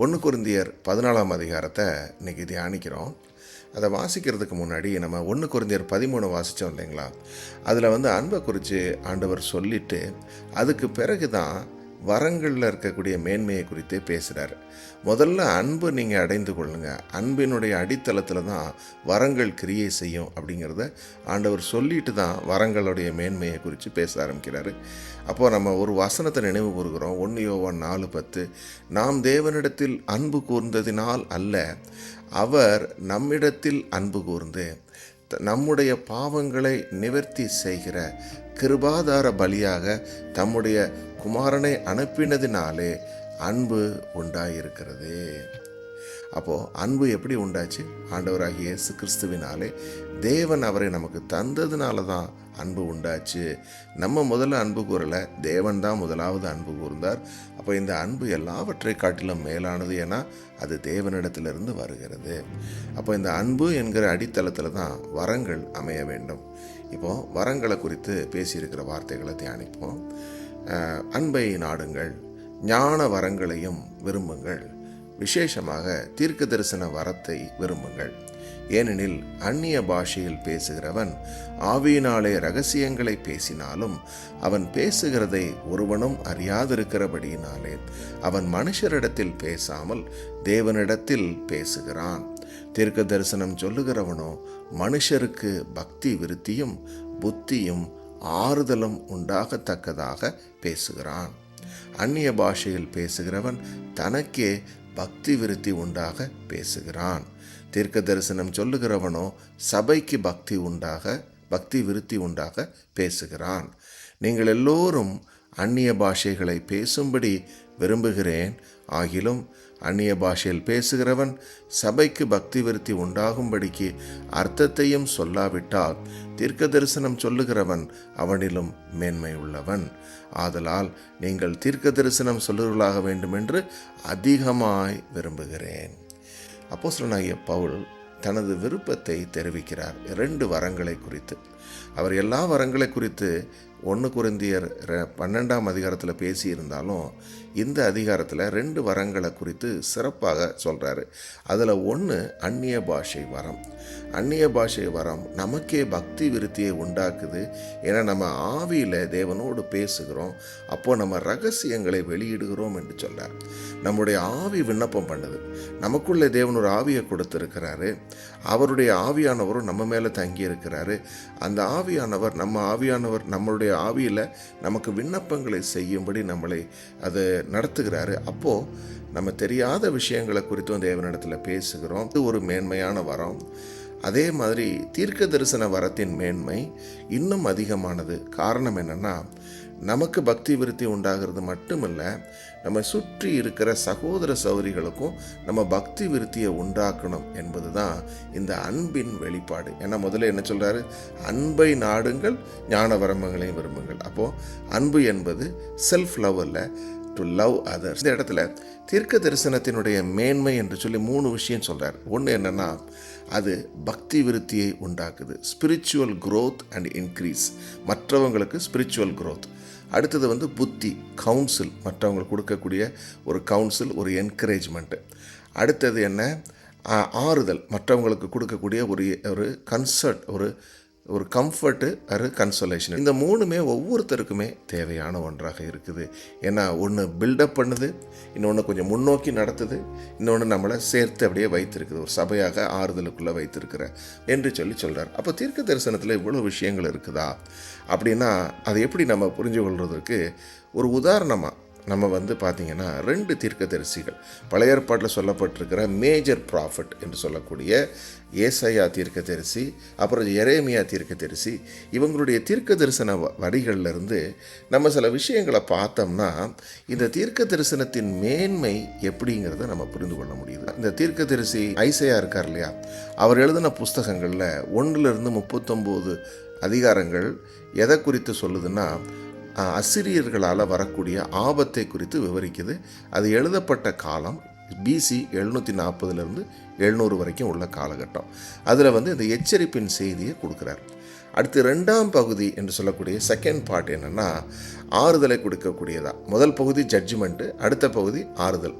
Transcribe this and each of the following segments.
1 கொரிந்தியர் 14ஆம் அதிகாரத்தை இன்றைக்கி தியானிக்கிறோம். அதை வாசிக்கிறதுக்கு முன்னாடி நம்ம 1 கொரிந்தியர் 13 வாசித்தோம் இல்லைங்களா? அதில் அன்பை குறித்து ஆண்டவர் சொல்லிவிட்டு அதுக்கு பிறகு தான் வரங்களில் இருக்கக்கூடிய மேன்மையை குறித்து பேசுகிறார். முதல்ல அன்பு நீங்கள் அடைந்து கொள்ளுங்க, அன்பினுடைய அடித்தளத்தில் தான் வரங்கள் கிரியை செய்யும் அப்படிங்கிறத ஆண்டவர் சொல்லிட்டு தான் வரங்களுடைய மேன்மையை குறித்து பேச ஆரம்பிக்கிறாரு. அப்போது நம்ம ஒரு வசனத்தை நினைவு கூறுகிறோம். 1 யோவான் 4:10, நாம் தேவனிடத்தில் அன்பு கூர்ந்ததினால் அல்ல, அவர் நம்மிடத்தில் அன்பு கூர்ந்து நம்முடைய பாவங்களை நிவர்த்தி செய்கிற கிருபாதார பலியாக தம்முடைய குமாரனை அனுப்பினதினாலே அன்பு உண்டாயிருக்கிறது. அப்போது அன்பு எப்படி உண்டாச்சு? ஆண்டவராகிய இயேசு கிறிஸ்துவினாலே தேவன் அவரை நமக்கு தந்ததுனால தான் அன்பு உண்டாச்சு. நம்ம முதல்ல அன்பு கூறலை, தேவன் தான் முதலாவது அன்பு கூர்ந்தார். அப்போ இந்த அன்பு எல்லாவற்றை காட்டிலும் மேலானது, ஏன்னா அது தேவனிடத்திலிருந்து வருகிறது. அப்போ இந்த அன்பு என்கிற அடித்தளத்தில் தான் வரங்கள் அமைய வேண்டும். இப்போது வரங்களை குறித்து பேசியிருக்கிற வார்த்தைகளை தியானிப்போம். அன்பை நாடுங்கள், ஞான வரங்களையும் விரும்புங்கள், விசேஷமாக தீர்க்க தரிசன வரத்தை விரும்புங்கள். ஏனெனில் அந்நிய பாஷையில் பேசுகிறவன் ஆவியினாலே இரகசியங்களை பேசினாலும் அவன் பேசுகிறதை ஒருவனும் அறியாதிருக்கிறபடியினாலே அவன் மனுஷரிடத்தில் பேசாமல் தேவனிடத்தில் பேசுகிறான். தீர்க்க தரிசனம் சொல்லுகிறவனோ மனுஷருக்கு பக்தி விருத்தியும் புத்தியும் ஆறுதலும் உண்டாகத்தக்கதாக பேசுகிறான். அந்நிய பாஷையில் பேசுகிறவன் தனக்கே பக்தி விருத்தி உண்டாக பேசுகிறான். தீர்க்க தரிசனம் சொல்லுகிறவனோ சபைக்கு பக்தி விருத்தி உண்டாக பேசுகிறான். நீங்கள் எல்லோரும் அந்நிய பாஷைகளை பேசும்படி விரும்புகிறேன். ஆகிலும் அந்நிய பாஷையில் பேசுகிறவன் சபைக்கு பக்தி விருத்தி உண்டாகும்படிக்கு அர்த்தத்தையும் சொல்லாவிட்டால் தீர்க்க தரிசனம் சொல்லுகிறவன் அவனிலும் மேன்மை உள்ளவன். ஆதலால் நீங்கள் தீர்க்க தரிசனம் சொல்லுவர்களாக வேண்டுமென்று அதிகமாய் விரும்புகிறேன். அப்போஸ்தலனாகிய பவுல் தனது விருப்பத்தை தெரிவிக்கிறார் 2 வரங்களை குறித்து. அவர் எல்லா வரங்களை குறித்து 1 கொரிந்தியர் 12ஆம் அதிகாரத்தில் பேசியிருந்தாலும் இந்த அதிகாரத்தில் 2 வரங்களை குறித்து சிறப்பாக சொல்கிறாரு. அதில் 1 அந்நிய பாஷை வரம். அந்நிய பாஷை வரம் நமக்கே பக்தி விருத்தியை உண்டாக்குது. ஏன்னா நம்ம ஆவியில் தேவனோடு பேசுகிறோம், அப்போது நம்ம ரகசியங்களை வெளியிடுகிறோம் என்று சொல்கிறார். நம்முடைய ஆவி விண்ணப்பம் பண்ணுது. நமக்குள்ளே தேவன் ஒரு ஆவியை கொடுத்துருக்கிறாரு. அவருடைய ஆவியானவரும் நம்ம மேலே தங்கி இருக்கிறாரு. அந்த ஆவியானவர் நம்மளுடைய ஆவியில் நமக்கு விண்ணப்பங்களை செய்யும்படி நம்மளை அது நடத்துகிறாரு. அப்போது நம்ம தெரியாத விஷயங்களை குறித்தும் தேவனிடத்தில் பேசுகிறோம். இது ஒரு மேன்மையான வரம். அதே மாதிரி தீர்க்க தரிசன வரத்தின் மேன்மை இன்னும் அதிகமானது. காரணம் என்னென்னா, நமக்கு பக்தி விருத்தி உண்டாகிறது மட்டுமல்ல, நம்ம சுற்றி இருக்கிற சகோதர சகோதரிகளுக்கும் நம்ம பக்தி விருத்தியை உண்டாக்கணும் என்பது தான் இந்த அன்பின் வெளிப்பாடு. ஏன்னா முதல்ல என்ன சொல்கிறாரு? அன்பை நாடுங்கள், ஞான வரம்பங்களையும் விரும்புங்கள். அப்போது அன்பு என்பது செல்ஃப் லவ் அல்ல, டு லவ் அதர்ஸ். இந்த இடத்துல தீர்க்க தரிசனத்தினுடைய மேன்மை என்று சொல்லி 3 விஷயம் சொல்கிறார். ஒன்று என்னென்னா, அது பக்தி விருத்தியை உண்டாக்குது, ஸ்பிரிச்சுவல் க்ரோத் அண்ட் இன்க்ரீஸ், மற்றவங்களுக்கு ஸ்பிரிச்சுவல் க்ரோத். அடுத்தது புத்தி, கவுன்சில், மற்றவங்களுக்கு கொடுக்கக்கூடிய ஒரு கவுன்சில், ஒரு என்கரேஜ்மெண்ட்டு. அடுத்தது என்ன? ஆறுதல், மற்றவங்களுக்கு கொடுக்கக்கூடிய ஒரு கன்சர்ட், ஒரு கம்ஃபர்ட்டு, ஒரு கன்சோலேஷன். இந்த 3மே ஒவ்வொருத்தருக்குமே தேவையான ஒன்றாக இருக்குது. ஏன்னா ஒன்று பில்டப் பண்ணுது, இன்னொன்று கொஞ்சம் முன்னோக்கி நடத்துது, இன்னொன்று நம்மளை சேர்த்து அப்படியே வைத்திருக்குது, ஒரு சபையாக ஆறுதலுக்குள்ளே வைத்திருக்கிற என்று சொல்கிறார். அப்போ தீர்க்க தரிசனத்தில் இவ்வளோ விஷயங்கள் இருக்குதா அப்படின்னா அதை எப்படி நம்ம புரிஞ்சு கொள்வதற்கு ஒரு உதாரணமாக நம்ம பார்த்திங்கன்னா 2 தீர்க்கதரிசிகள் பழைய ஏற்பாட்டில் சொல்லப்பட்டிருக்கிற மேஜர் ப்ராஃபிட் என்று சொல்லக்கூடிய ஏசாயா தீர்க்கதரிசி, அப்புறம் எரேமியா தீர்க்கதரிசி, இவங்களுடைய தீர்க்க தரிசன வரிகளிலிருந்து நம்ம சில விஷயங்களை பார்த்தோம்னா இந்த தீர்க்க தரிசனத்தின் மேன்மை எப்படிங்கிறத நம்ம புரிந்து கொள்ள முடியுது. இந்த தீர்க்கதரிசி ஐசையா இருக்கார் இல்லையா, அவர் எழுதின புஸ்தகங்களில் 1 to 39 அதிகாரங்கள் எதை குறித்து சொல்லுதுன்னா, அசிரியர்களால் வரக்கூடிய ஆபத்தை குறித்து விவரிக்குது. அது எழுதப்பட்ட காலம் BC 740 700 வரைக்கும் உள்ள காலகட்டம். அதில் இந்த எச்சரிப்பின் செய்தியை கொடுக்குறார். அடுத்து 2ஆம் பகுதி என்று சொல்லக்கூடிய செகண்ட் பார்ட் என்னென்னா, ஆறுதலை கொடுக்கக்கூடியதா. முதல் பகுதி ஜட்ஜ்மெண்ட்டு, அடுத்த பகுதி ஆறுதல்.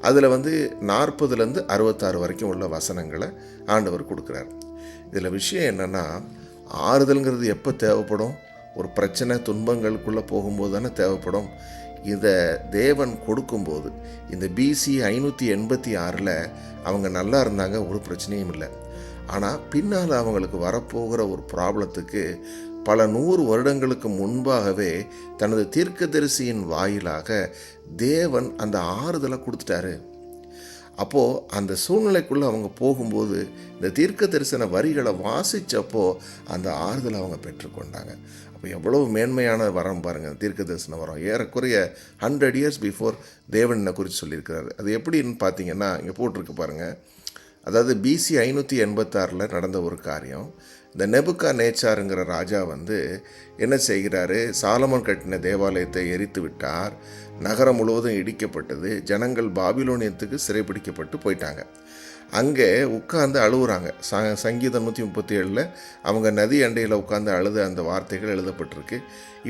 அதில் வந்து 40லேருந்து 66 வரைக்கும் உள்ள வசனங்களை ஆண்டவர் கொடுக்குறார். இதில் விஷயம் என்னென்னா, ஆறுதல்ங்கிறது எப்போ தேவைப்படும்? ஒரு பிரச்சனை துன்பங்களுக்குள்ளே போகும்போது தானே தேவைப்படும். இதை தேவன் கொடுக்கும்போது இந்த பிசி 586 அவங்க நல்லா இருந்தாங்க, ஒரு பிரச்சனையும் இல்லை. ஆனால் பின்னால் அவங்களுக்கு வரப்போகிற ஒரு ப்ராப்ளத்துக்கு பல 100 வருடங்களுக்கு முன்பாகவே தனது தீர்க்கதரிசியின் வாயிலாக தேவன் அந்த ஆறுதலை கொடுத்துட்டாரு. அப்போது அந்த சூழ்நிலைக்குள்ளே அவங்க போகும்போது இந்த தீர்க்க தரிசன வரிகளை வாசித்தப்போ அந்த ஆறுதலை அவங்க பெற்றுக்கொண்டாங்க. அப்போ எவ்வளவு மேன்மையான வரம் பாருங்கள், தீர்க்க தரிசன வரம். ஏறக்குறைய 100 years பிஃபோர் தேவன் என்னை குறித்து சொல்லியிருக்கிறாரு. அது எப்படின்னு பார்த்தீங்கன்னா, இங்கே போட்டிருக்கு பாருங்கள். அதாவது பிசி 586 நடந்த ஒரு காரியம். இந்த நேபுகாத்நேச்சாருங்கிற ராஜா வந்து என்ன செய்கிறாரு, சாலமோன் கட்டின தேவாலயத்தை எரித்து விட்டார். நகரம் முழுவதும் இடிக்கப்பட்டது. ஜனங்கள் பாபிலோனியத்துக்கு சிறைப்பிடிக்கப்பட்டு போயிட்டாங்க. அங்கே உட்கார்ந்து அழுகுறாங்க. சங்கீதம் 137 அவங்க நதி அண்டையில் உட்கார்ந்து அழுத அந்த வார்த்தைகள் எழுதப்பட்டிருக்கு.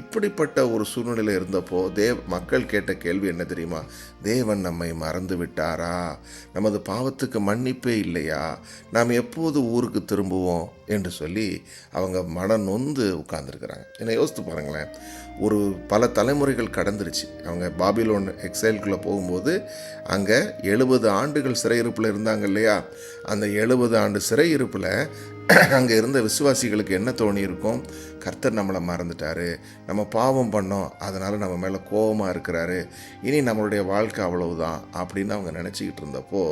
இப்படிப்பட்ட ஒரு சூழ்நிலையில் இருந்தப்போ மக்கள் கேட்ட கேள்வி என்ன தெரியுமா? தேவன் நம்மை மறந்து விட்டாரா? நமது பாவத்துக்கு மன்னிப்பே இல்லையா? நாம் எப்போது ஊருக்கு திரும்புவோம் என்று சொல்லி அவங்க மன நொந்து உட்கார்ந்துருக்கிறாங்க. என்னை யோசித்து பாருங்களேன். ஒரு பல தலைமுறைகள் கடந்துருச்சு. அவங்க பாபிலோன் எக்ஸைலுக்குள்ளே போகும்போது அங்கே 70 ஆண்டுகள் சிறையிருப்பில் இருந்தாங்க இல்லையா? அந்த 70 ஆண்டு சிறையிருப்பில் அங்கே இருந்த விசுவாசிகளுக்கு என்ன தோணியிருக்கும்? கர்த்தர் நம்மளை மறந்துட்டாரு, நம்ம பாவம் பண்ணோம், அதனால் நம்ம மேலே கோபமாக இருக்கிறாரு, இனி நம்மளுடைய வாழ்க்கை அவ்வளவுதான் அப்படின்னு அவங்க நினச்சிக்கிட்டு இருந்தப்போ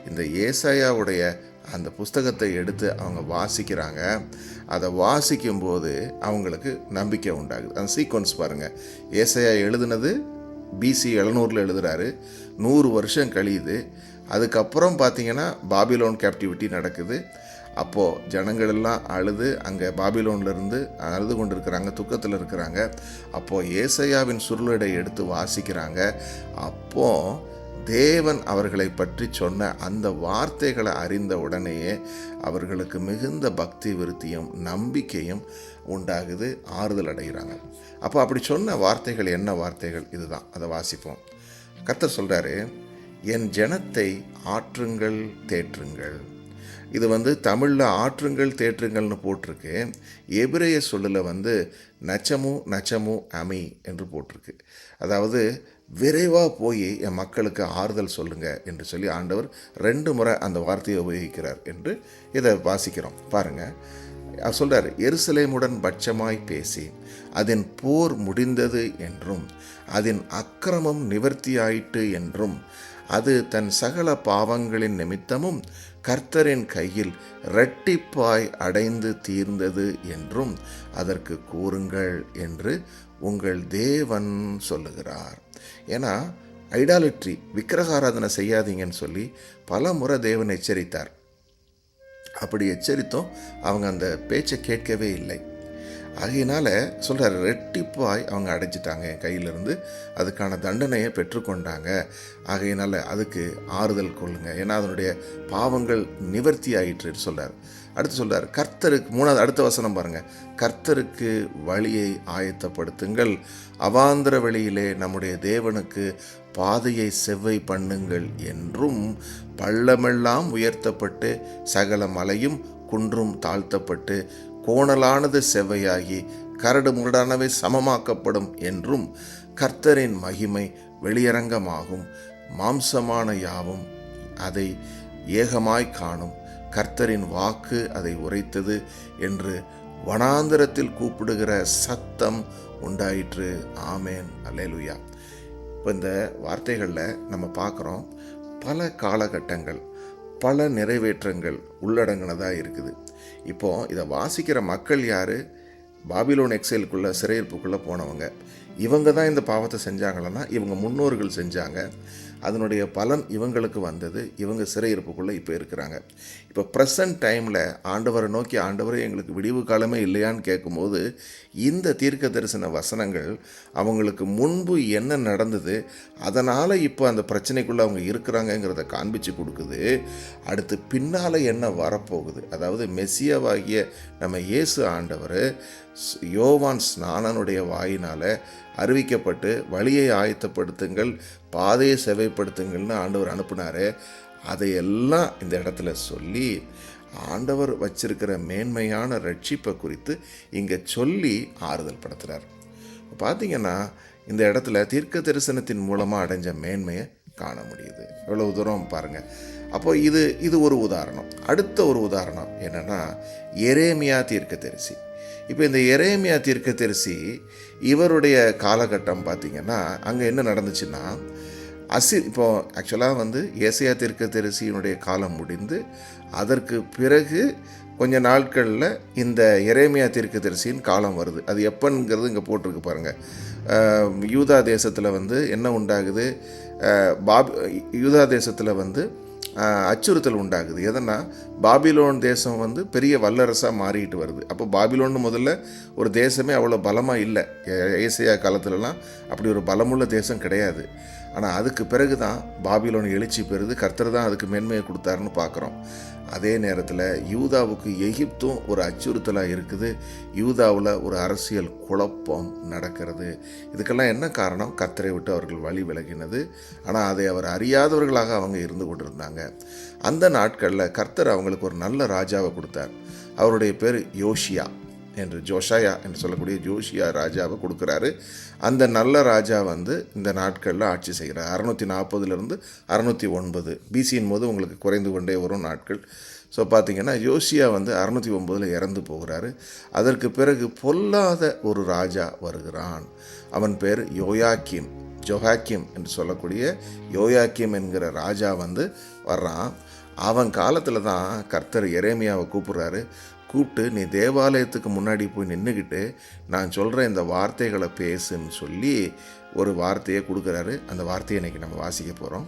இந்த ஏசாயாவுடைய அந்த புஸ்தகத்தை எடுத்து அவங்க வாசிக்கிறாங்க. அதை வாசிக்கும்போது அவங்களுக்கு நம்பிக்கை உண்டாகுது. அந்த சீக்வன்ஸ் பாருங்கள். ஏசாயா எழுதுனது பிசி 700 எழுதுகிறாரு. 100 வருஷம் கழியுது. அதுக்கப்புறம் பார்த்திங்கன்னா பாபிலோன் கேப்டிவிட்டி நடக்குது. அப்போது ஜனங்கள் எல்லாம் அழுது அங்கே பாபிலோன்லேருந்து அழுது கொண்டு இருக்கிறாங்க, துக்கத்தில் இருக்கிறாங்க. அப்போது ஏசாயாவின் சுருளடை எடுத்து வாசிக்கிறாங்க. அப்போது தேவன் அவர்களை பற்றி சொன்ன அந்த வார்த்தைகளை அறிந்த உடனேயே அவர்களுக்கு மிகுந்த பக்தி விருத்தியும் நம்பிக்கையும் உண்டாகுது, ஆறுதல் அடைகிறாங்க. அப்போ அப்படி சொன்ன வார்த்தைகள் என்ன வார்த்தைகள்? இதுதான். அதை வாசிப்போம். கர்த்தர் சொல்கிறாரு, என் ஜனத்தை ஆற்றுங்கள் தேற்றுங்கள். இது வந்து தமிழில் ஆற்றுங்கள் தேற்றுங்கள்னு போட்டிருக்கு. எபிரேய சொல்லில் வந்து நச்சமு அமி என்று போட்டிருக்கு. அதாவது விரைவாக போய் என் மக்களுக்கு ஆறுதல் சொல்லுங்கள் என்று சொல்லி ஆண்டவர் 2 முறை அந்த வார்த்தையை உபயோகிக்கிறார் என்று இதை வாசிக்கிறோம். பாருங்கள், அவர் சொல்கிறார், எருசலேமுடன் பட்சமாய் பேசி அதன் போர் முடிந்தது என்றும் அதன் அக்கிரமம் நிவர்த்தியாயிற்று என்றும் அது தன் சகல பாவங்களின் நிமித்தமும் கர்த்தரின் கையில் இரட்டிப்பாய் அடைந்து தீர்ந்தது என்றும் அதற்கு கூறுங்கள் என்று உங்கள் தேவன் சொல்லுகிறார். ஏன்னா ஐடாலிட்ரி, விக்கிரகாராதனை செய்யாதீங்கன்னு சொல்லி பல முறை தேவன் எச்சரித்தார். அப்படி எச்சரித்தும் அவங்க அந்த பேச்சை கேட்கவே இல்லை. ஆகையினால சொல்கிறார், ரெட்டிப்பாய் அவங்க அடைச்சிட்டாங்க என் கையிலிருந்து, அதுக்கான தண்டனையை பெற்றுக்கொண்டாங்க. ஆகையினால அதுக்கு ஆறுதல் கொள்ளுங்க, ஏன்னா அதனுடைய பாவங்கள் நிவர்த்தி ஆயிற்றுன்னு சொல்கிறார். அடுத்து சொல்கிறார், கர்த்தருக்கு 3வது அடுத்த வசனம் பாருங்கள், கர்த்தருக்கு வழியை ஆயத்தப்படுத்துங்கள், அவாந்திர வழியிலே நம்முடைய தேவனுக்கு பாதையை செவ்வை பண்ணுங்கள் என்றும் பள்ளமெல்லாம் உயர்த்தப்பட்டு சகல மலையும் குன்றும் தாழ்த்தப்பட்டு கோணலானது செவ்வையாகி கரடு முரடானவை சமமாக்கப்படும் என்றும் கர்த்தரின் மகிமை வெளியரங்கமாகும், மாம்சமான யாவும் அதை ஏகமாய் காணும், கர்த்தரின் வாக்கு அதை உரைத்தது என்று வனாந்தரத்தில் கூப்பிடுகிற சத்தம் உண்டாயிற்று. ஆமேன், அல்லேலூயா. இப்போ இந்த வார்த்தைகளில் நம்ம பார்க்குறோம், பல காலகட்டங்கள் பல நிறைவேற்றங்கள் உள்ளடங்கினதாக இருக்குது. இப்போது இதை வாசிக்கிற மக்கள் யார்? பாபிலோன் எக்ஸைலுக்குள்ளே சிறையிருப்புக்குள்ளே போனவங்க. இவங்க தான் இந்த பாவத்தை செஞ்சாங்களன்னா இவங்க முன்னோர்கள் செஞ்சாங்க, அதனுடைய பலன் இவங்களுக்கு வந்தது, இவங்க சிறையிருப்புக்குள்ளே இப்போ இருக்கிறாங்க. இப்போ ப்ரெசன்ட் டைமில் ஆண்டவரை நோக்கி, ஆண்டவரை எங்களுக்கு விடிவு காலமே இல்லையான்னு கேட்கும்போது இந்த தீர்க்க தரிசன வசனங்கள் அவங்களுக்கு முன்பு என்ன நடந்தது, அதனால் இப்போ அந்த பிரச்சனைக்குள்ளே அவங்க இருக்கிறாங்கங்கிறத காண்பிச்சு கொடுக்குது. அடுத்து பின்னால் என்ன வரப்போகுது, அதாவது மெசியாவாகிய நம்ம இயேசு ஆண்டவர் யோவான் ஸ்நானனுடைய வாயினால் அறிவிக்கப்பட்டு வழியை ஆயத்தப்படுத்துங்கள், பாதையை செவைப்படுத்துங்கள்னு ஆண்டவர் அனுப்புனார். அதையெல்லாம் இந்த இடத்துல சொல்லி ஆண்டவர் வச்சிருக்கிற மேன்மையான ரட்சிப்பை குறித்து இங்கே சொல்லி ஆறுதல் படுத்துகிறார். பார்த்திங்கன்னா இந்த இடத்துல தீர்க்க தரிசனத்தின் மூலமாக அடைஞ்ச மேன்மையை காண முடியுது. எவ்வளவு தூரம் பாருங்கள். அப்போ இது ஒரு உதாரணம். அடுத்த ஒரு உதாரணம் என்னென்னா எரேமியா தீர்க்கதரிசி. இப்போ இந்த எரேமியா தீர்க்கதரிசி இவருடைய காலகட்டம் பார்த்திங்கன்னா அங்கே என்ன நடந்துச்சுன்னா, இப்போ ஆக்சுவலாக ஏசாயா தீர்க்கதரிசியினுடைய காலம் முடிந்து அதற்கு பிறகு கொஞ்ச நாட்களில் இந்த எரேமியா தீர்க்கதரிசியின் காலம் வருது. அது எப்போங்கிறது இங்கே போட்டிருக்கு பாருங்கள். யூதா தேசத்தில் என்ன உண்டாகுது, யூதா தேசத்தில் அச்சுறுத்தல் உண்டாகுது. எதனா பாபிலோன் தேசம் பெரிய வல்லரசாக மாறிட்டு வருது. அப்போ பாபிலோன்னு முதல்ல ஒரு தேசமே அவ்வளோ பலமாக இல்லை. ஏசாயா காலத்துலலாம் அப்படி ஒரு பலமுள்ள தேசம் கிடையாது. ஆனால் அதுக்கு பிறகு தான் பாபிலோன் எழுச்சி பெறுது. கர்த்தர் தான் அதுக்கு மேன்மையை கொடுத்தாருன்னு பார்க்குறோம். அதே நேரத்தில் யூதாவுக்கு எகிப்தும் ஒரு அச்சுறுத்தலாக இருக்குது. யூதாவில் ஒரு அரசியல் குழப்பம் நடக்கிறது. இதுக்கெல்லாம் என்ன காரணம்? கர்த்தரை விட்டு அவர்கள் வழி விலகினது. ஆனால் அதை அவர் அறியாதவர்களாக அவங்க இருந்து கொண்டிருந்தாங்க. அந்த நாட்களில் கர்த்தர் அவங்களுக்கு ஒரு நல்ல ராஜாவை கொடுத்தார். அவருடைய பேர் யோஷியா என்று, ஜோஷாயா என்று சொல்லக்கூடிய ஜோஷியா ராஜாவை கொடுக்குறாரு. அந்த நல்ல ராஜா இந்த நாட்களில் ஆட்சி செய்கிறார். 640 609 பிசியின் போது உங்களுக்கு குறைந்து கொண்டே வரும் நாட்கள். ஸோ பார்த்திங்கன்னா யோசியா 609 இறந்து போகிறாரு. அதற்கு பிறகு பொல்லாத ஒரு ராஜா வருகிறான். அவன் பேர் ஜோயாக்கிம் என்று சொல்லக்கூடிய யோயாக்கிம் என்கிற ராஜா வர்றான். அவன் காலத்தில் தான் கர்த்தர் எரேமியாவை கூப்பிட்டு நீ தேவாலயத்துக்கு முன்னாடி போய் நின்றுக்கிட்டு நான் சொல்கிற இந்த வார்த்தைகளை பேசுன்னு சொல்லி ஒரு வார்த்தையை கொடுக்குறாரு. அந்த வார்த்தையை இன்றைக்கி நம்ம வாசிக்க போகிறோம்.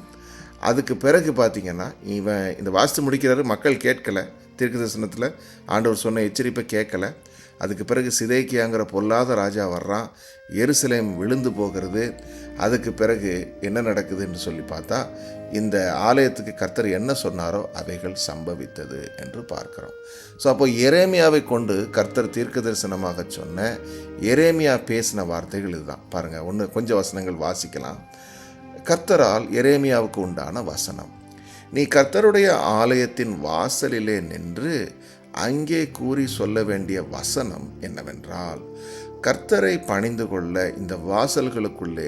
அதுக்கு பிறகு பார்த்திங்கன்னா இவன் இந்த வாசித்து முடிக்கிறாரு. மக்கள் கேட்கலை. தீர்க்க தரிசனத்தில் ஆண்டவர் சொன்ன எச்சரிப்பை கேட்கலை. அதுக்கு பிறகு சிதேக்கியாங்கிற பொல்லாத ராஜா வர்றான். எருசலேம் விழுந்து போகிறது. அதுக்கு பிறகு என்ன நடக்குதுன்னு சொல்லி பார்த்தா இந்த ஆலயத்துக்கு கர்த்தர் என்ன சொன்னாரோ அவைகள் சம்பவித்தது என்று பார்க்கிறோம். ஸோ அப்போ எரேமியாவை கொண்டு கர்த்தர் தீர்க்க தரிசனமாக சொன்ன எரேமியா பேசின வார்த்தைகள் இதுதான். பாருங்கள், கொஞ்சம் வசனங்கள் வாசிக்கலாம். கர்த்தரால் எரேமியாவுக்கு உண்டான வசனம்: நீ கர்த்தருடைய ஆலயத்தின் வாசலிலே நின்று அங்கே கூறி சொல்ல வேண்டிய வசனம் என்னவென்றால், கர்த்தரை பணிந்து கொள்ள இந்த வாசல்களுக்குள்ளே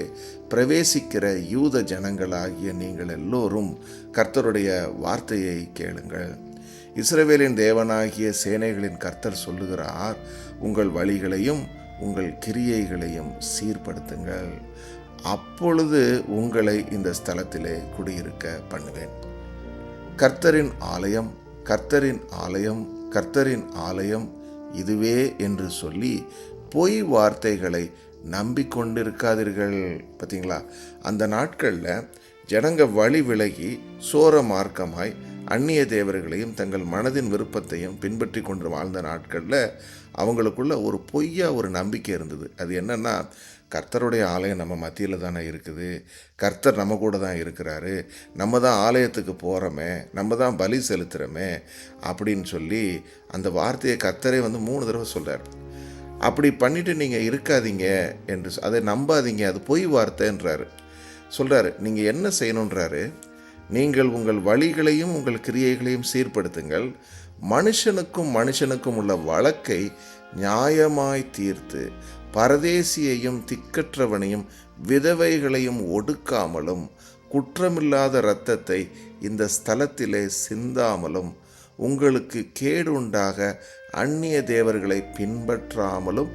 பிரவேசிக்கிற யூத ஜனங்களாகிய நீங்கள் எல்லோரும் கர்த்தருடைய வார்த்தையை கேளுங்கள். இஸ்ரவேலின் தேவனாகிய சேனைகளின் கர்த்தர் சொல்லுகிறார், உங்கள் வழிகளையும் உங்கள் கிரியைகளையும் சீர்படுத்துங்கள், அப்பொழுது உங்களை இந்த ஸ்தலத்திலே குடியிருக்க பண்ணுவேன். கர்த்தரின் ஆலயம், கர்த்தரின் ஆலயம், கர்த்தரின் ஆலயம் இதுவே என்று சொல்லி பொய் வார்த்தைகளை நம்பிக்கொண்டிருக்காதீர்கள். பார்த்தீங்களா, அந்த நாட்களில் ஜனங்க வழி விலகி சோர மார்க்கமாய் அந்நிய தேவர்களையும் தங்கள் மனதின் விருப்பத்தையும் பின்பற்றி கொண்டு வாழ்ந்த நாட்களில் அவங்களுக்குள்ள ஒரு பொய்யா ஒரு நம்பிக்கை இருந்தது. அது என்னென்னா, கர்த்தருடைய ஆலயம் நம்ம மத்தியில் தானே இருக்குது, கர்த்தர் நம்ம கூட தான் இருக்கிறாரு, நம்ம தான் ஆலயத்துக்கு போகிறோமே, நம்ம தான் பலி செலுத்துகிறோமே அப்படின்னு சொல்லி அந்த வார்த்தையை கர்த்தரே 3 தடவை சொல்கிறார். அப்படி பண்ணிவிட்டு நீங்கள் இருக்காதீங்க என்று, அதை நம்பாதீங்க, அது பொய் வார்த்தைன்றாரு. சொல்கிறாரு, நீங்கள் என்ன செய்யணுன்றாரு, நீங்கள் உங்கள் வழிகளையும் உங்கள் கிரியைகளையும் சீர்படுத்துங்கள், மனுஷனுக்கும் உள்ள வழக்கை நியாயமாய் தீர்த்து பரதேசியையும் திக்கற்றவனையும் விதவைகளையும் ஒடுக்காமலும் குற்றமில்லாத இரத்தத்தை இந்த ஸ்தலத்திலே சிந்தாமலும் உங்களுக்கு கேடுண்டாக அந்நிய தேவர்களை பின்பற்றாமலும்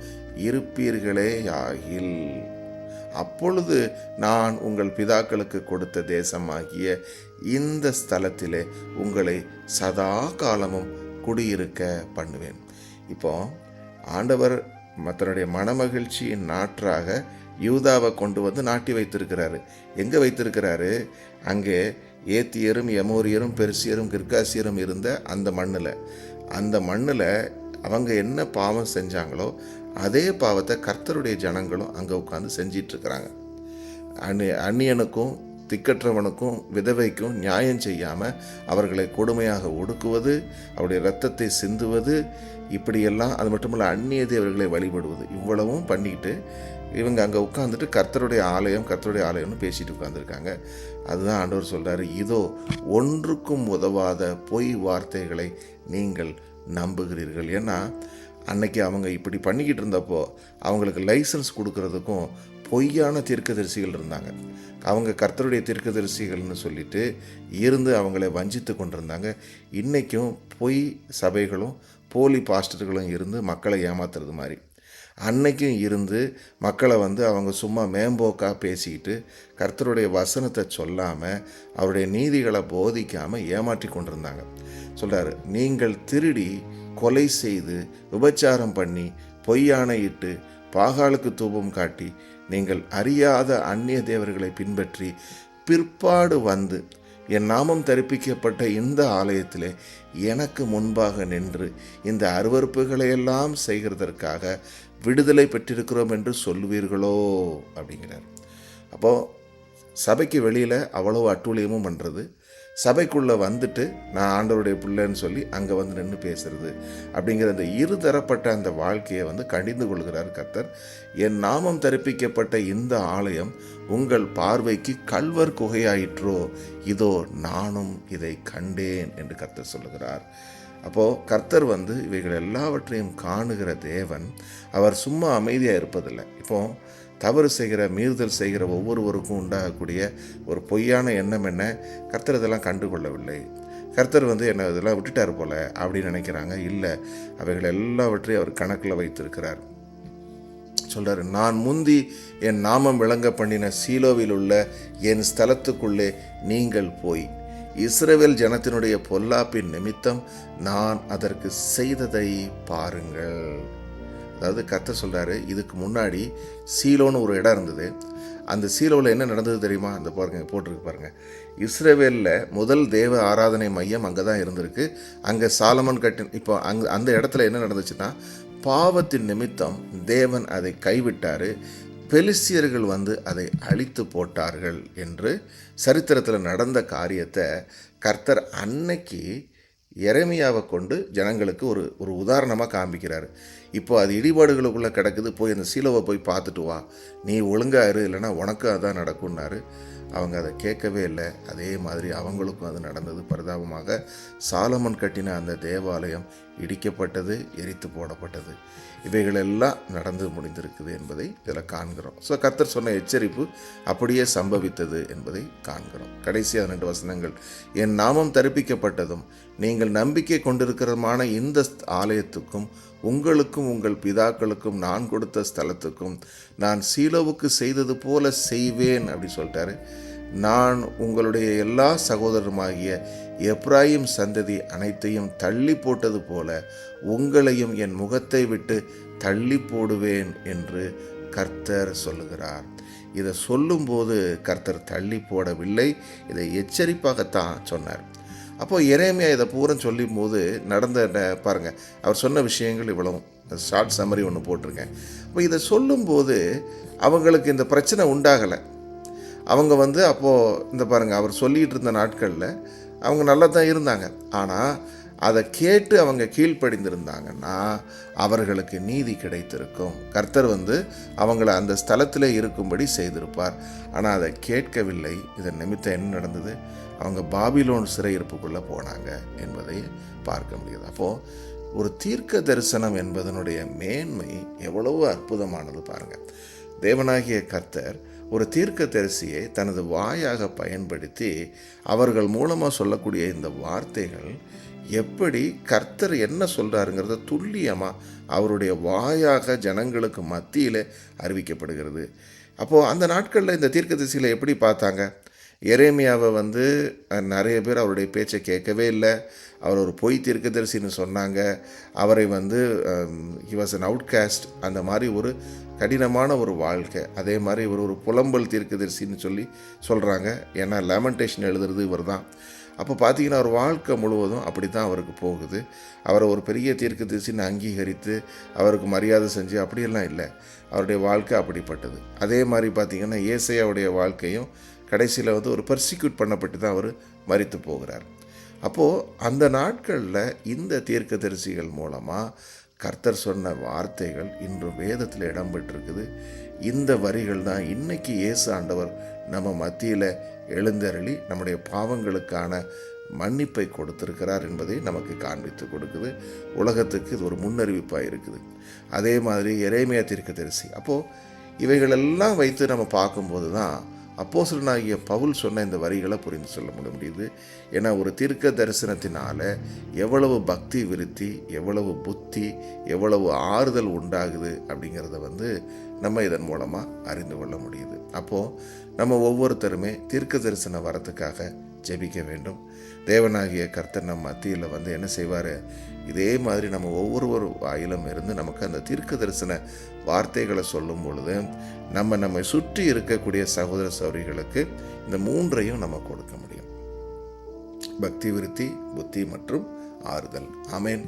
இருப்பீர்களேயாகில், அப்பொழுது நான் உங்கள் பிதாக்களுக்கு கொடுத்த தேசமாகிய இந்த ஸ்தலத்திலே உங்களை சதா காலமும் குடியிருக்க பண்ணுவேன். இப்போ ஆண்டவர் தன்னுடைய மனமகிழ்ச்சியின் நாற்றாக யூதாவை கொண்டு நாட்டி வைத்திருக்கிறாரு. எங்கே வைத்திருக்கிறாரு? அங்கே ஏத்தியரும் எமோரியரும் பெர்சியரும் கிர்காசியரும் இருந்த அந்த மண்ணில் அவங்க என்ன பாவம் செஞ்சாங்களோ அதே பாவத்தை கர்த்தருடைய ஜனங்களும் அங்கே உட்காந்து செஞ்சிட்ருக்கிறாங்க. அந்நியனுக்கும் திக்கற்றவனுக்கும் விதவைக்கும் நியாயம் செய்யாமல் அவர்களை கொடுமையாக ஒடுக்குவது, அவருடைய இரத்தத்தை சிந்துவது, இப்படியெல்லாம், அது மட்டுமல்ல அந்நிய தேவர்களை வழிபடுவது, இவ்வளவும் பண்ணிக்கிட்டு இவங்க அங்கே உட்காந்துட்டு கர்த்தருடைய ஆலயம்னு பேசிட்டு உட்காந்துருக்காங்க. அதுதான் ஆண்டவர் சொல்கிறாரு, இதோ ஒன்றுக்கும் உதவாத பொய் வார்த்தைகளை நீங்கள் நம்புகிறீர்கள். ஏன்னா அன்னைக்கு அவங்க இப்படி பண்ணிக்கிட்டு இருந்தப்போ அவங்களுக்கு லைசன்ஸ் கொடுக்கறதுக்கும் பொய்யான தீர்க்கதரிசிகள் இருந்தாங்க. அவங்க கர்த்தருடைய தீர்க்கதரிசிகள்னு சொல்லிட்டு இருந்து அவங்களை வஞ்சித்து கொண்டிருந்தாங்க. இன்றைக்கும் பொய் சபைகளும் போலி பாஸ்டர்களும் இருந்து மக்களை ஏமாத்துறது மாதிரி அன்னைக்கும் இருந்து மக்களை அவங்க சும்மா மேம்போக்காக பேசிக்கிட்டு கர்த்தருடைய வசனத்தை சொல்லாமல் அவருடைய நீதிகளை போதிக்காமல் ஏமாற்றி கொண்டிருந்தாங்க. சொல்கிறாரு, நீங்கள் திருடி கொலை செய்து விபச்சாரம் பண்ணி பொய்யானையிட்டு பாகாலுக்கு தூபம் காட்டி நீங்கள் அறியாத அந்நிய தேவர்களை பின்பற்றி பிற்பாடு வந்து என் நாமம் தரிப்பிக்கப்பட்ட இந்த ஆலயத்திலே எனக்கு முன்பாக நின்று இந்த அருவருப்புகளையெல்லாம் செய்கிறதற்காக விடுதலை பெற்றிருக்கிறோம் என்று சொல்லுவீர்களோ அப்படிங்கிறார். அப்போது சபைக்கு வெளியில் அவ்வளோ அட்டூழியமும் பண்ணுறது, சபைக்குள்ளே வந்துட்டு நான் ஆண்டவருடைய பிள்ளைன்னு சொல்லி அங்கே நின்று பேசுறது அப்படிங்கிற அந்த இருதரப்பட்ட அந்த வாழ்க்கையை கடிந்து கொள்கிறார் கர்த்தர். என் நாமம் தரிப்பிக்கப்பட்ட இந்த ஆலயம் உங்கள் பார்வைக்கு கல்வர் குகையாயிற்றோ, இதோ நானும் இதை கண்டேன் என்று கர்த்தர் சொல்லுகிறார். அப்போது கர்த்தர் இவைகள் எல்லாவற்றையும் காணுகிற தேவன். அவர் சும்மா அமைதியாக இருப்பதில்லை. இப்போது தவறு செய்கிற, மீறுதல் செய்கிற ஒவ்வொருவருக்கும் உண்டாகக்கூடிய ஒரு பொய்யான எண்ணம் என்ன, கர்த்தர் இதெல்லாம் கண்டுகொள்ளவில்லை, கர்த்தர் என்ன இதெல்லாம் விட்டுட்டார் போல அப்படின்னு நினைக்கிறாங்க. இல்லை, அவைகள் எல்லாவற்றையும் அவர் கணக்கில் வைத்திருக்கிறார். சொல்கிறார், நான் முந்தி என் நாமம் விளங்க பண்ணின சீலோவில் உள்ள என் ஸ்தலத்துக்குள்ளே நீங்கள் போய் இஸ்ரவேல் ஜனத்தினுடைய பொல்லாப்பின் நிமித்தம் நான் அதற்கு செய்ததை பாருங்கள். அதாவது கர்த்தர் சொல்கிறாரு, இதுக்கு முன்னாடி சீலோன்னு ஒரு இடம் இருந்தது. அந்த சீலோவில் என்ன நடந்தது தெரியுமா? அந்த பாருங்கள், போட்டிருக்கு பாருங்கள். இஸ்ரவேலில் முதல் தேவ ஆராதனை மையம் அங்கே தான் இருந்திருக்கு. அங்கே சாலமன் இப்போ அந்த இடத்துல என்ன நடந்துச்சுன்னா, பாவத்தின் நிமித்தம் தேவன் அதை கைவிட்டார், பெலிஸ்தியர்கள் அதை அழித்து போட்டார்கள் என்று சரித்திரத்தில் நடந்த காரியத்தை கர்த்தர் அன்னைக்கு எரேமியாவை கொண்டு ஜனங்களுக்கு ஒரு உதாரணமாக காண்பிக்கிறார். இப்போ அது இடிபாடுகளுக்குள்ளே கிடக்குது, போய் அந்த சீலோவை போய் பார்த்துட்டு வா, நீ ஒழுங்காக இரு, இல்லைன்னா உனக்கும் அதான் நடக்கும்னாரு. அவங்க அதை கேட்கவே இல்லை. அதே மாதிரி அவங்களுக்கும் அது நடந்தது. பரிதாபமாக சாலமன் கட்டின அந்த தேவாலயம் இடிக்கப்பட்டது, எரித்து போடப்பட்டது. இவைகளெல்லாம் நடந்து முடிந்திருக்குது என்பதை இதில் காண்கிறோம். ஸோ கர்த்தர் சொன்ன எச்சரிப்பு அப்படியே சம்பவித்தது என்பதை காண்கிறோம். கடைசியாக 2 வசனங்கள், என் நாமம் தரிப்பிக்கப்பட்டதும் நீங்கள் நம்பிக்கை கொண்டிருக்கிறதுமான இந்த ஆலயத்துக்கும் உங்களுக்கும் உங்கள் பிதாக்களுக்கும் நான் கொடுத்த ஸ்தலத்துக்கும் நான் சீலோவுக்கு செய்தது போல செய்வேன் அப்படி சொல்லிட்டாரு. நான் உங்களுடைய எல்லா சகோதரருமாகிய எப்ராயிம் சந்ததி அனைத்தையும் தள்ளி போட்டது போல உங்களையும் என் முகத்தை விட்டு தள்ளி போடுவேன் என்று கர்த்தர் சொல்லுகிறார். இதை சொல்லும்போது கர்த்தர் தள்ளி போடவில்லை, இதை எச்சரிப்பாகத்தான் சொன்னார். அப்போது எரேமியா இதை பூரம் சொல்லும் போது நடந்த பாருங்கள், அவர் சொன்ன விஷயங்கள் இவ்வளவும் ஷார்ட் சம்மரி ஒன்று போட்டிருக்கேன். அப்போ இதை சொல்லும்போது அவங்களுக்கு இந்த பிரச்சனை உண்டாகலை. அவங்க அப்போது இந்த பாருங்கள், அவர் சொல்லிகிட்டு இருந்த நாட்களில் அவங்க நல்லா தான் இருந்தாங்க. ஆனால் அதை கேட்டு அவங்க கீழ்ப்படிந்திருந்தாங்கன்னா அவர்களுக்கு நீதி கிடைத்திருக்கும். கர்த்தர் அவங்கள அந்த ஸ்தலத்தில் இருக்கும்படி செய்திருப்பார். ஆனால் அதை கேட்கவில்லை. இதன் நிமித்தம் என்ன நடந்தது? அவங்க பாபிலோன் சிறையிருப்புக்குள்ளே போனாங்க என்பதை பார்க்க முடியுது. அப்போது ஒரு தீர்க்க தரிசனம் என்பதனுடைய மேன்மை எவ்வளவு அற்புதமானது பாருங்கள். தேவனாகிய கர்த்தர் ஒரு தீர்க்க தரிசியை தனது வாயாக பயன்படுத்தி அவர்கள் மூலமாக சொல்லக்கூடிய இந்த வார்த்தைகள் எப்படி கர்த்தர் என்ன சொல்கிறாருங்கிறத துல்லியமாக அவருடைய வாயாக ஜனங்களுக்கு மத்தியில் அறிவிக்கப்படுகிறது. அப்போது அந்த நாட்களில் இந்த தீர்க்க தரிசிகளை எப்படி பார்த்தாங்க? எரேமியாவை நிறைய பேர் அவருடைய பேச்சை கேட்கவே இல்லை. அவர் ஒரு பொய் தீர்க்கதரிசின்னு சொன்னாங்க. அவரை ஹி வாஸ் அன் அவுட்காஸ்ட், அந்த மாதிரி ஒரு கடினமான ஒரு வாழ்க்கை. அதே மாதிரி இவர் ஒரு புலம்பல் தீர்க்கதரிசின்னு சொல்கிறாங்க. ஏன்னா லெமன்டேஷன் எழுதுறது இவர் தான். அப்போ பார்த்தீங்கன்னா அவர் வாழ்க்கை முழுவதும் அப்படி தான் அவருக்கு போகுது. அவரை ஒரு பெரிய தீர்க்கதரிசின்னு அங்கீகரித்து அவருக்கு மரியாதை செஞ்சு அப்படியெல்லாம் இல்லை. அவருடைய வாழ்க்கை அப்படிப்பட்டது. அதே மாதிரி பார்த்திங்கன்னா ஏசாயாவுடைய வாழ்க்கையும் கடைசியில் வந்து ஒரு பர்சிக்யூட் பண்ணப்பட்டு தான் அவர் மரித்து போகிறார். அப்போது அந்த நாட்களில் இந்த தீர்க்கதரிசிகள் மூலமாக கர்த்தர் சொன்ன வார்த்தைகள் இன்று வேதத்தில் இடம்பெற்றிருக்குது. இந்த வரிகள் தான் இன்றைக்கி இயேசு ஆண்டவர் நம்ம மத்தியில் எழுந்தருளி நம்முடைய பாவங்களுக்கான மன்னிப்பை கொடுத்திருக்கிறார் என்பதை நமக்கு காண்பித்து கொடுக்குது. உலகத்துக்கு இது ஒரு முன்னறிவிப்பாக இருக்குது. அதே மாதிரி எரேமியா தீர்க்கதரிசி. அப்போது இவைகளெல்லாம் வைத்து நம்ம பார்க்கும்போது தான் அப்போஸ்தலனாகிய பவுல் சொன்ன இந்த வரிகளை புரிந்து சொல்ல முடியுது. ஏன்னா ஒரு தீர்க்க தரிசனத்தினால எவ்வளவு பக்தி விருத்தி, எவ்வளவு புத்தி, எவ்வளவு ஆறுதல் உண்டாகுது அப்படிங்கிறத வந்து நம்ம இதன் மூலமாக அறிந்து கொள்ள முடியுது. அப்போது நம்ம ஒவ்வொருத்தருமே தீர்க்க தரிசன வரத்துக்காக ஜெபிக்க வேண்டும். தேவனாகிய கர்த்தர் நம் மத்தியில் வந்து என்ன செய்வார், இதே மாதிரி நம்ம ஒவ்வொரு வாயிலும் இருந்து நமக்கு அந்த தீர்க்க தரிசன வார்த்தைகளை சொல்லும் பொழுது நம்மை சுற்றி இருக்கக்கூடிய சகோதர சகோதரிகளுக்கு இந்த மூன்றையும் நம்ம கொடுக்க முடியும். பக்தி விருத்தி, புத்தி மற்றும் ஆறுதல். ஆமென்.